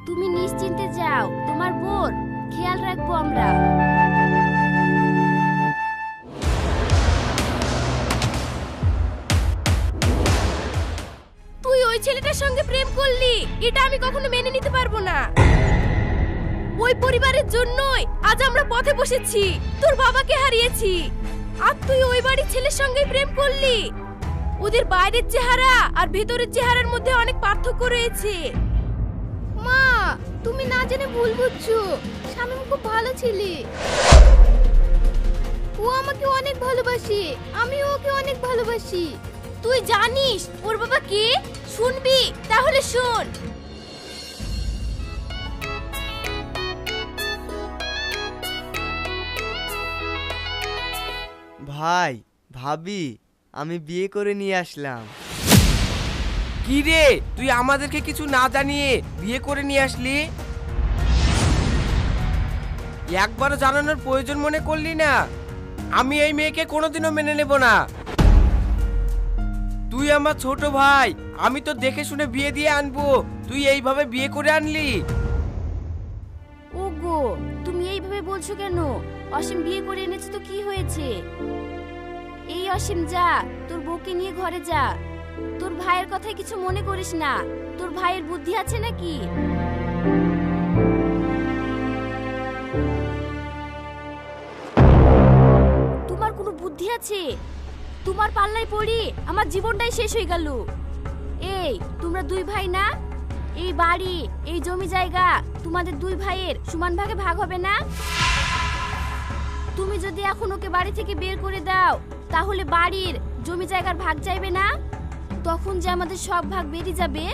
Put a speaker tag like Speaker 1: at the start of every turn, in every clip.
Speaker 1: তুমি নিশ্চিন্তে যাও, তোমার বোন খেয়াল রাখবো আমরা। তুই ওই ছেলেটার সঙ্গে প্রেম করলি, এটা আমি কখনো মেনে নিতে পারবো না। ওই পরিবারের জন্যই আজ আমরা পথে বসেছি, তোর বাবাকে হারিয়েছি। আর তুই ওই বাড়ির ছেলের সঙ্গে প্রেম করলি। ওদের বাইরের চেহারা আর ভেতরের চেহারার মধ্যে অনেক পার্থক্য রয়েছে। মা, তুমি না জেনে ভুল বুঝছো। শামীম খুব ভালো ছেলে, ও আমাকে অনেক ভালোবাসে, আমি ওকে অনেক ভালোবাসি। তুই জানিস ওর বাবা কে? শুনবি? তাহলে শোন।
Speaker 2: ভাই, ভাবি, আমি বিয়ে করে নিয়ে আসলাম।
Speaker 3: কি রে, তুই আমাদেরকে কিছু না জানিয়ে বিয়ে করে নিয়ে আসলি? একবারও জানানোর প্রয়োজন মনে করলি না? আমি এই মেয়েকে কোনোদিনও মেনে নেব না। তুই আমার ছোট ভাই, আমি তো দেখে শুনে বিয়ে দিয়ে আনবো, তুই এইভাবে বিয়ে করে আনলি?
Speaker 1: ওগো, তুমি এইভাবে বলছো কেন? অসীম বিয়ে করে এনেছে তো কি হয়েছে? এই অসীম, যা তোর বউকে নিয়ে ঘরে যা। তোর ভাইয়ের কথায় কিছু মনে করিস না। তোর ভাইয়ের বুদ্ধি আছে নাকি? তোমার কোনো বুদ্ধি আছে? তোমার পাল্লায় পড়ি আমার জীবনটাই শেষ হয়ে গেল। এই, তোমরা দুই ভাই না? এই বাড়ি, এই জমি জায়গা তোমাদের দুই ভাইয়ের সমান ভাগে ভাগ হবে না? তুমি যদি এখন ওকে বাড়ি থেকে বের করে দাও, তাহলে বাড়ির জমি জায়গার ভাগ চাইবে না? তখন যে আমাদের সব ভাগ বেরিয়ে যাবে।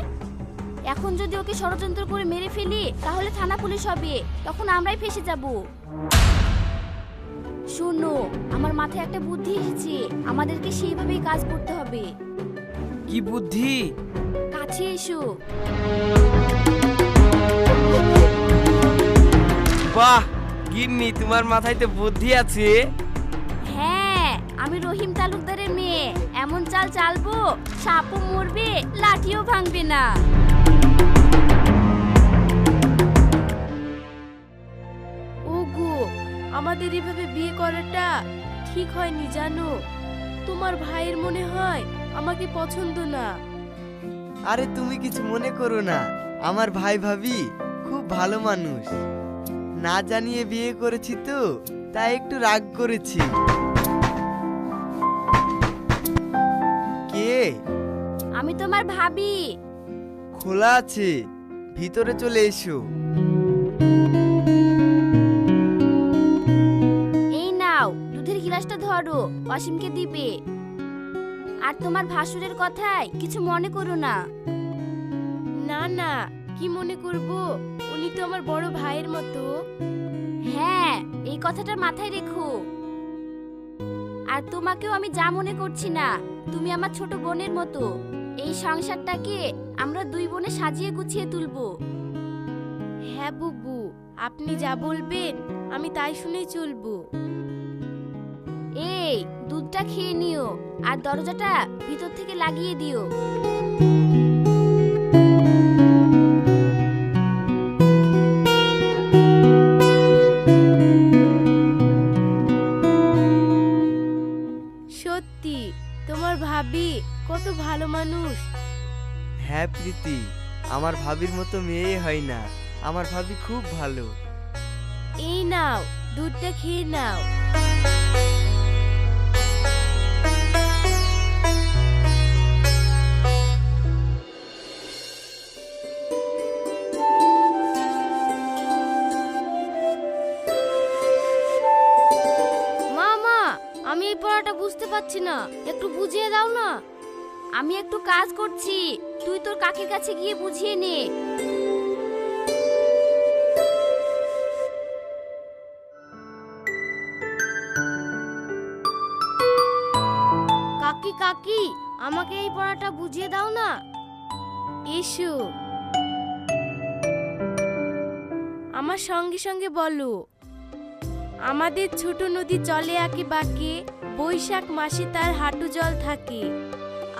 Speaker 1: এখন যদি ওকে ষড়যন্ত্র করে মেরে ফেলি, তাহলে থানা পুলিশ হবে, তখন আমরাই ফেঁসে যাব। শোনো, আমার মাথায় একটা বুদ্ধি এসেছে, আমাদেরকে সেইভাবেই কাজ করতে হবে।
Speaker 3: কি বুদ্ধি?
Speaker 1: কাছে এসো।
Speaker 3: বাহ গিন্নি, তোমার মাথায় তো বুদ্ধি আছে।
Speaker 1: হ্যাঁ, আমি রহিম তালুকদারের মেয়ে, এমন চাল চালবো সাপও মরবে, লাঠিও ভাঙবে না। ওগো, আমাদের এভাবে বিয়ে করাটা ঠিক হয়নি জানো। তোমার ভাইয়ের মনে হয় আমাকে পছন্দ না।
Speaker 2: আরে তুমি কিছু মনে করো না, আমার ভাই ভাবি খুব ভালো মানুষ। না জানিয়ে বিয়ে করেছি তো, তাই একটু রাগ করেছি। কে?
Speaker 1: আমি তোমার ভাবি।
Speaker 2: খোলা আছে, ভিতরে চলে এসো।
Speaker 1: এই নাও, দুধের গিলাসটা ধরো, অসীমকে দিবে। আর তোমার ভাসুরের কথায় কিছু মনে করো না। না না, কি মনে করব? উনি তো আমার বড় ভাইয়ের মতো। হ্যাঁ, এই কথাটা মাথায় রেখো। আর তোমাকেও আমি যা মনে করছি না, তুমি আমার ছোট বোনের মতো। এই সংসারটাকে আমরা দুই বোনে সাজিয়ে গুছিয়ে তুলবো। হ্যাঁ বুবু, আপনি যা বলবেন আমি তাই শুনেই চলবো। এই, দুধটা খেয়ে নিও, আর দরজাটা ভিতর থেকে লাগিয়ে দিও। সত্যি তোমার ভাবি কত ভালো মানুষ।
Speaker 2: হ্যাঁ প্রীতি, আমার ভাবির মতো মেয়ে হয় না, আমার ভাবি খুব ভালো।
Speaker 1: এই নাও, দুধটা খেয়ে নাও। মামা, আমি এই পড়াটা বুঝতে পারছি না, একটু বুঝিয়ে দাও না। আমি একটু কাজ করছি, তুই তোর কাকির কাছে গিয়ে বুঝিয়ে নে। কাকি কাকি, আমাকে এই পড়াটা বুঝিয়ে দাও না। এসো, আমার সঙ্গে সঙ্গে বলো। আমাদের ছোট নদী চলে আঁকে বাঁকে, বৈশাখ মাসে তার হাঁটু জল থাকে।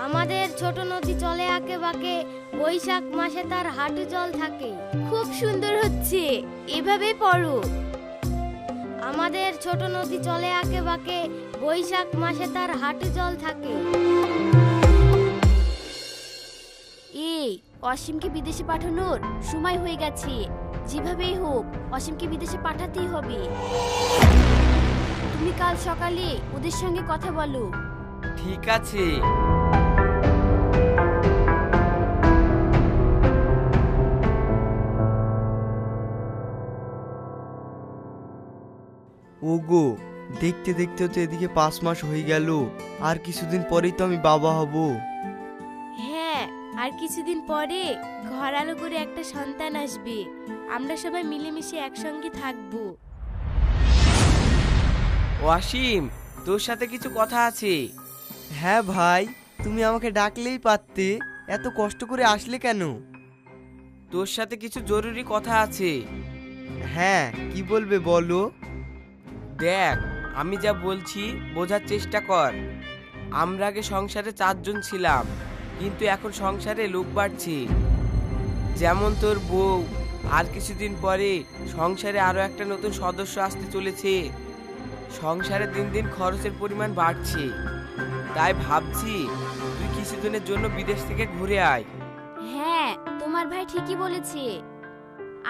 Speaker 1: আমাদের ছোট নদী চলে আঁকে বাঁকে, বৈশাখ মাসে তার হাঁটু জল থাকে। খুব সুন্দর হচ্ছে, এভাবেই পড়ো। আমাদের ছোট নদী চলে আঁকে বাঁকে, বৈশাখ মাসে তার হাঁটু জল থাকে। এই অসীমকে বিদেশে পাঠানোর সময় হয়ে গেছে। যেভাবেই হোক অসীমকে বিদেশে পাঠাতেই হবে। তুমি কাল সকালে ওদের সঙ্গে কথা বলো।
Speaker 3: ঠিক আছে।
Speaker 2: ওগো, দেখতে দেখতে তো এদিকে 5 মাস হয়ে গেল। আর কিছুদিন পরেই তো আমি বাবা হব।
Speaker 1: হ্যাঁ, আর কিছুদিন পরে ঘর আলো করে একটা সন্তান আসবে। আমরা সবাই মিলেমিশে একসঙ্গে থাকবো।
Speaker 3: ওয়াসিম, তোর সাথে কিছু কথা আছে।
Speaker 2: হ্যাঁ ভাই, তুমি আমাকে ডাকলেই পারতে। এত কষ্ট করে আসলে কেন?
Speaker 3: তোর সাথে কিছু জরুরি কথা আছে।
Speaker 2: হ্যাঁ, কি বলবে বলো।
Speaker 3: দেখ, আমি যা বলছি বোঝার চেষ্টা কর। আমরা আগে সংসারে 4 জন ছিলাম, কিন্তু এখন সংসারে লোক বাড়ছে। যেমন তোর বউ, আর কিছুদিন পরে সংসারে আরো একটা নতুন সদস্য আসতে চলেছে। সংসারে দিন দিন খরচের পরিমাণ বাড়ছে। তাই ভাবছি তুই কিছুদিনের জন্য বিদেশ থেকে ঘুরে আয়।
Speaker 1: হ্যাঁ, তোমার ভাই ঠিকই বলেছে।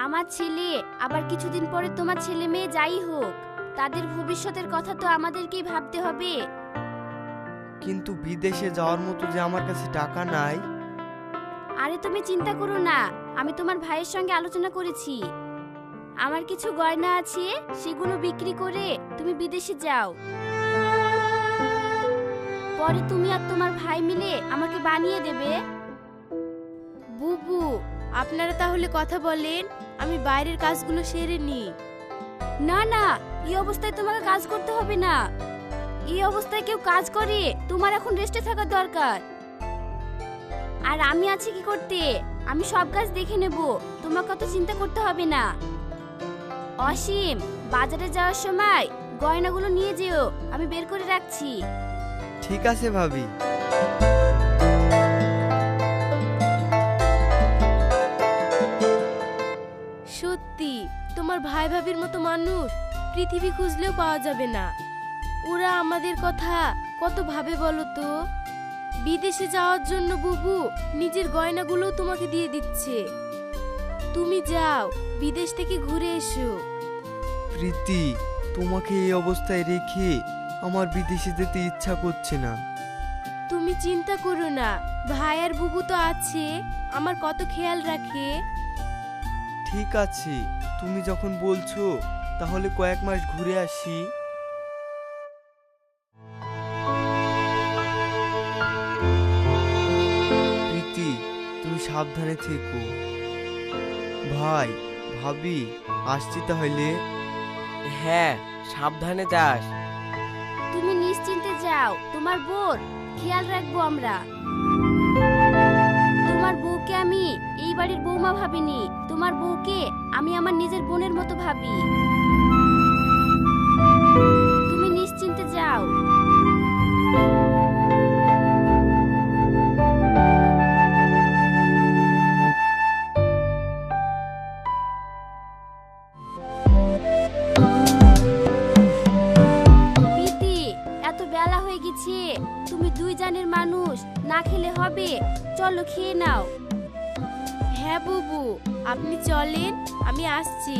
Speaker 1: আমার ছেলে আবার কিছুদিন পরে তোমার ছেলে মেয়ে যাই হোক, তাদের ভবিষ্যতের কথা তো আমাদেরকেই ভাবতে হবে।
Speaker 2: কিন্তু বিদেশে যাওয়ার মতো যে আমার কাছে টাকা নাই।
Speaker 1: আরে তুমি চিন্তা করো না, আমি তোমার ভাইয়ের সঙ্গে আলোচনা করেছি। আমার কিছু গয়না আছে, সেগুলো বিক্রি করে তুমি বিদেশে যাও। পরে তুমি আর তোমার ভাই মিলে আমাকে বানিয়ে দেবে। বুবু, আপনারা তাহলে কথা বলেন, আমি বাইরের কাজগুলো সেরে নি। না না, এই অবস্থায় তোমাকে কাজ করতে হবে না। এই অবস্থায় কেউ কাজ করে, তোমার এখন রেস্টে থাকা দরকার। আর আমি আছি কি করতে, আমি সব কাজ দেখে নেব, তোমার কত চিন্তা করতে হবে না। অসীম, বাজারে যাওয়ার সময় গয়নাগুলো নিয়ে যেও, আমি বের করে রাখছি।
Speaker 2: ঠিক আছে ভাবি।
Speaker 1: সত্যি তোমার ভাই ভাবির মতো মানুষ পৃথিবী খুঁজলেও পাওয়া যাবে না। ওরা আমাদের কথা কত ভাবে বলো তো। বিদেশে যাওয়ার জন্য বুবু নিজের গয়নাগুলো তোমাকে দিয়ে দিচ্ছে। তুমি যাও, বিদেশ থেকে ঘুরে এসো।
Speaker 2: প্রীতি, তোমাকে এই অবস্থায় রেখে আমার বিদেশে যেতে ইচ্ছা করছে না।
Speaker 1: তুমি চিন্তা করো না, ভাই আর বুবু তো আছে, আমার কত খেয়াল রাখে।
Speaker 2: ঠিক আছে, তুমি যখন বলছো তাহলে কয়েক মাস ঘুরে আসি। প্রীতি, তুমি সাবধানে থেকো। ভাই ভাবি, আসছি তাহলে।
Speaker 3: হ্যাঁ, সাবধানে যাস।
Speaker 1: তুমি নিশ্চিন্তে যাও, তোমার বোন খেয়াল রাখবো আমরা। তোমার বউকে আমি এই বাড়ির বৌমা ভাবিনি, তোমার বউকে আমি আমার নিজের বোনের মতো ভাবি। তুমি নিশ্চিন্তে যাও। প্রীতি, এত বেলা হয়ে গেছে, তুমি 2 জানের মানুষ, না খেলে হবে? চলো খেয়ে নাও। হ্যাঁ বুবু, আপনি চলেন, আমি আসছি।